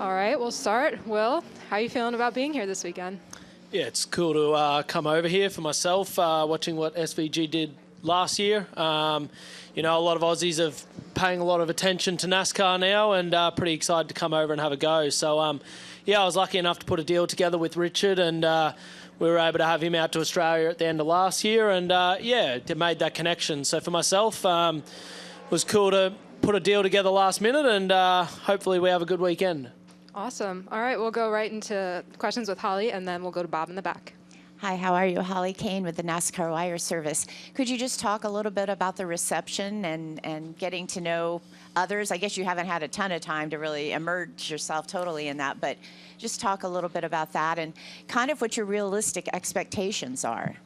All right, we'll start. Will, how are you feeling about being here this weekend? Yeah, it's cool to come over here for myself, watching what SVG did last year. You know, a lot of Aussies are paying a lot of attention to NASCAR now, and pretty excited to come over and have a go. So, yeah, I was lucky enough to put a deal together with Richard, and we were able to have him out to Australia at the end of last year, and yeah, it made that connection. So for myself, it was cool to put a deal together last minute, and hopefully we have a good weekend. Awesome. All right, we'll go right into questions with Holly, and then we'll go to Bob in the back. Hi, how are you? Holly Kane with the NASCAR Wire Service. Could you just talk a little bit about the reception and getting to know others? I guess you haven't had a ton of time to really immerse yourself totally in that, but just talk a little bit about that and kind of what your realistic expectations are.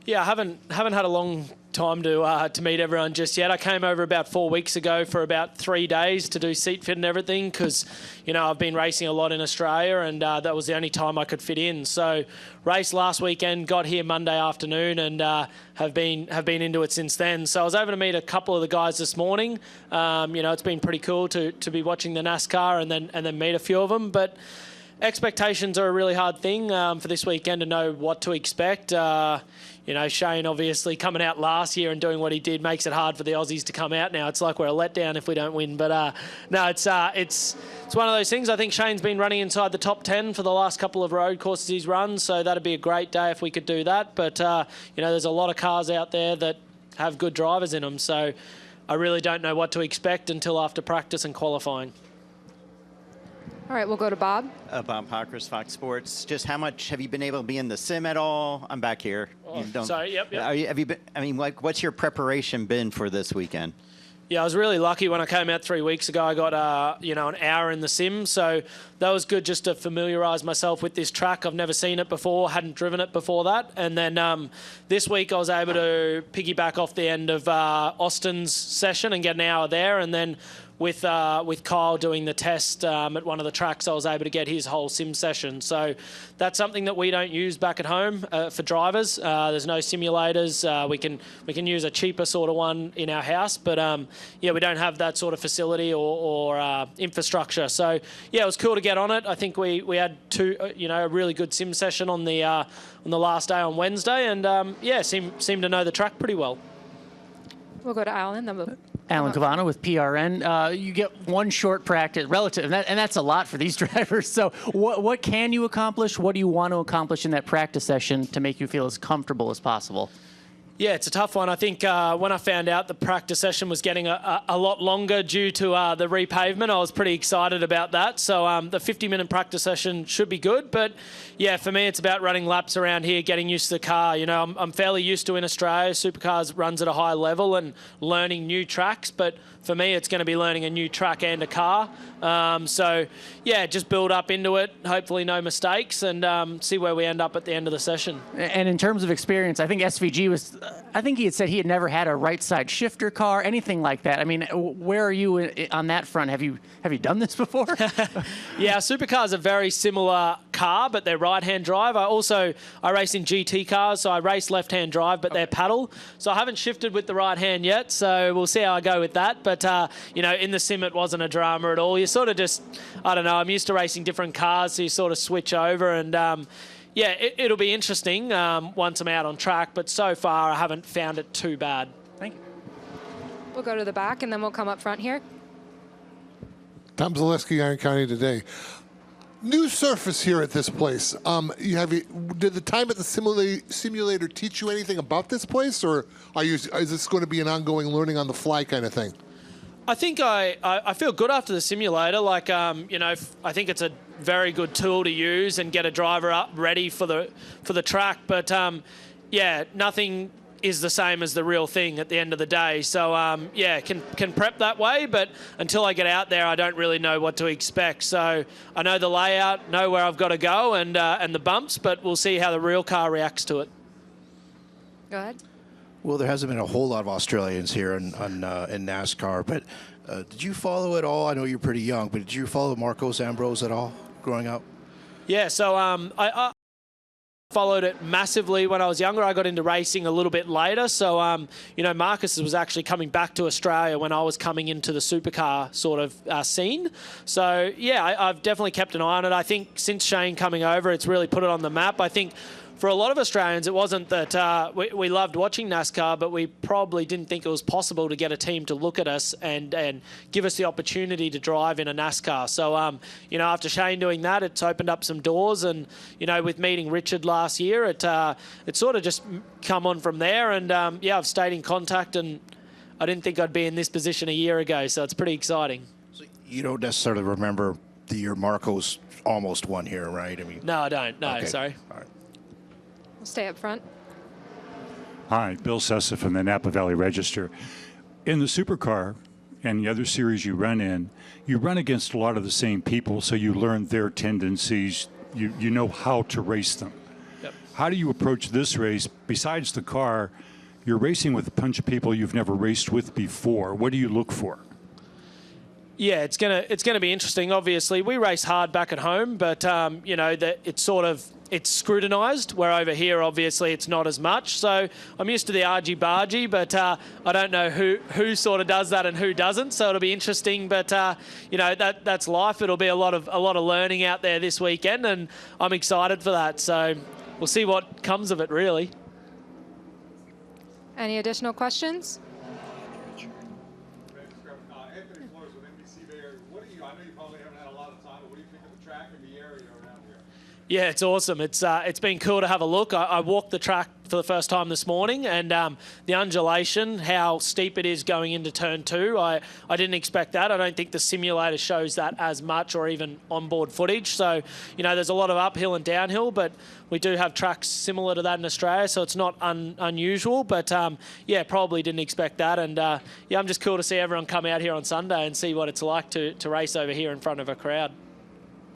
Yeah, I haven't had a long time to meet everyone just yet. I came over about 4 weeks ago for about 3 days to do seat fit and everything because, you know, I've been racing a lot in Australia, and that was the only time I could fit in. So raced last weekend, got here Monday afternoon, and have been into it since then. So I was able to meet a couple of the guys this morning. You know, it's been pretty cool to be watching the NASCAR and then meet a few of them. But expectations are a really hard thing for this weekend to know what to expect. You know, Shane obviously coming out last year and doing what he did makes it hard for the Aussies to come out now. It's like we're a letdown if we don't win. But no, it's one of those things. I think Shane's been running inside the top 10 for the last couple of road courses he's run, so that'd be a great day if we could do that. But, you know, there's a lot of cars out there that have good drivers in them, so I really don't know what to expect until after practice and qualifying. All right, we'll go to Bob. Bob Hawkers, Fox Sports. Just how much have you been able to be in the sim at all? I'm back here. Oh, sorry, yep. Have you been? I mean, like, what's your preparation been for this weekend? Yeah, I was really lucky when I came out 3 weeks ago. I got, you know, an hour in the sim, so that was good just to familiarise myself with this track. I've never seen it before, hadn't driven it before that. And then this week I was able to piggyback off the end of Austin's session and get an hour there, and then with Kyle doing the test at one of the tracks, I was able to get his whole sim session. So that's something that we don't use back at home for drivers. There's no simulators. We can use a cheaper sort of one in our house, but yeah, we don't have that sort of facility or infrastructure. So yeah, it was cool to get on it. I think we had a really good sim session on the last day on Wednesday, and yeah, seemed to know the track pretty well. We'll go to Alan. Alan Cavano with PRN. You get one short practice, relative, and that's a lot for these drivers. So what can you accomplish? What do you want to accomplish in that practice session to make you feel as comfortable as possible? Yeah, it's a tough one. I think when I found out the practice session was getting a lot longer due to the repavement, I was pretty excited about that. So the 50-minute practice session should be good. But yeah, for me, it's about running laps around here, getting used to the car. You know, I'm fairly used to in Australia. Supercars runs at a high level and learning new tracks. But for me, it's going to be learning a new track and a car. So yeah, just build up into it. Hopefully no mistakes, and see where we end up at the end of the session. And in terms of experience, I think SVG was, I think he had said he had never had a right side shifter car, anything like that. I mean, where are you on that front? Have you done this before? Yeah, supercars are very similar car, but they're right-hand drive. I race in GT cars, so I race left-hand drive, but they're paddle. So I haven't shifted with the right hand yet, so we'll see how I go with that. But you know, in the sim, it wasn't a drama at all. You sort of just, I don't know, I'm used to racing different cars, so you sort of switch over, and yeah, it'll be interesting once I'm out on track, but so far I haven't found it too bad. Thank you. We'll go to the back, and then we'll come up front here. Tom Zaleski, Iron County Today. New surface here at this place. Did the time at the simulator teach you anything about this place, or is this going to be an ongoing learning on the fly kind of thing? I think I feel good after the simulator. Like, you know, I think it's a very good tool to use and get a driver up ready for the track. But yeah, nothing is the same as the real thing at the end of the day. So yeah, can prep that way, but until I get out there, I don't really know what to expect. So I know the layout, know where I've got to go, and the bumps, but we'll see how the real car reacts to it. Go ahead. Well, there hasn't been a whole lot of Australians here in NASCAR, but did you follow at all? I know you're pretty young, but did you follow Marcos Ambrose at all growing up? Yeah, so I followed it massively when I was younger. I got into racing a little bit later. So, you know, Marcus was actually coming back to Australia when I was coming into the supercar sort of scene. So, yeah, I've definitely kept an eye on it. I think since Shane coming over, it's really put it on the map. I think for a lot of Australians, it wasn't that we loved watching NASCAR, but we probably didn't think it was possible to get a team to look at us and give us the opportunity to drive in a NASCAR. So, you know, after Shane doing that, it's opened up some doors. And, you know, with meeting Richard last year, it sort of just come on from there. And, yeah, I've stayed in contact, and I didn't think I'd be in this position a year ago. So it's pretty exciting. So you don't necessarily remember the year Marco's almost won here, right? I mean, No, I don't. No, okay. sorry. All right. We'll stay up front. Hi, Bill Sessa from the Napa Valley Register. In the supercar and the other series you run in, you run against a lot of the same people, so you learn their tendencies. You know how to race them. Yep. How do you approach this race? Besides the car, you're racing with a bunch of people you've never raced with before. What do you look for? Yeah, it's gonna be interesting. Obviously, we race hard back at home, but you know that it's scrutinised. Where over here, obviously, it's not as much. So I'm used to the argy-bargy, but I don't know who sort of does that and who doesn't. So it'll be interesting. But you know that's life. It'll be a lot of learning out there this weekend, and I'm excited for that. So we'll see what comes of it, really. Any additional questions? Yeah, it's awesome. It's been cool to have a look. I walked the track for the first time this morning, and the undulation, how steep it is going into turn 2, I didn't expect that. I don't think the simulator shows that as much, or even onboard footage. So, you know, there's a lot of uphill and downhill, but we do have tracks similar to that in Australia, so it's not unusual. But yeah, probably didn't expect that. And yeah, I'm just cool to see everyone come out here on Sunday and see what it's like to race over here in front of a crowd.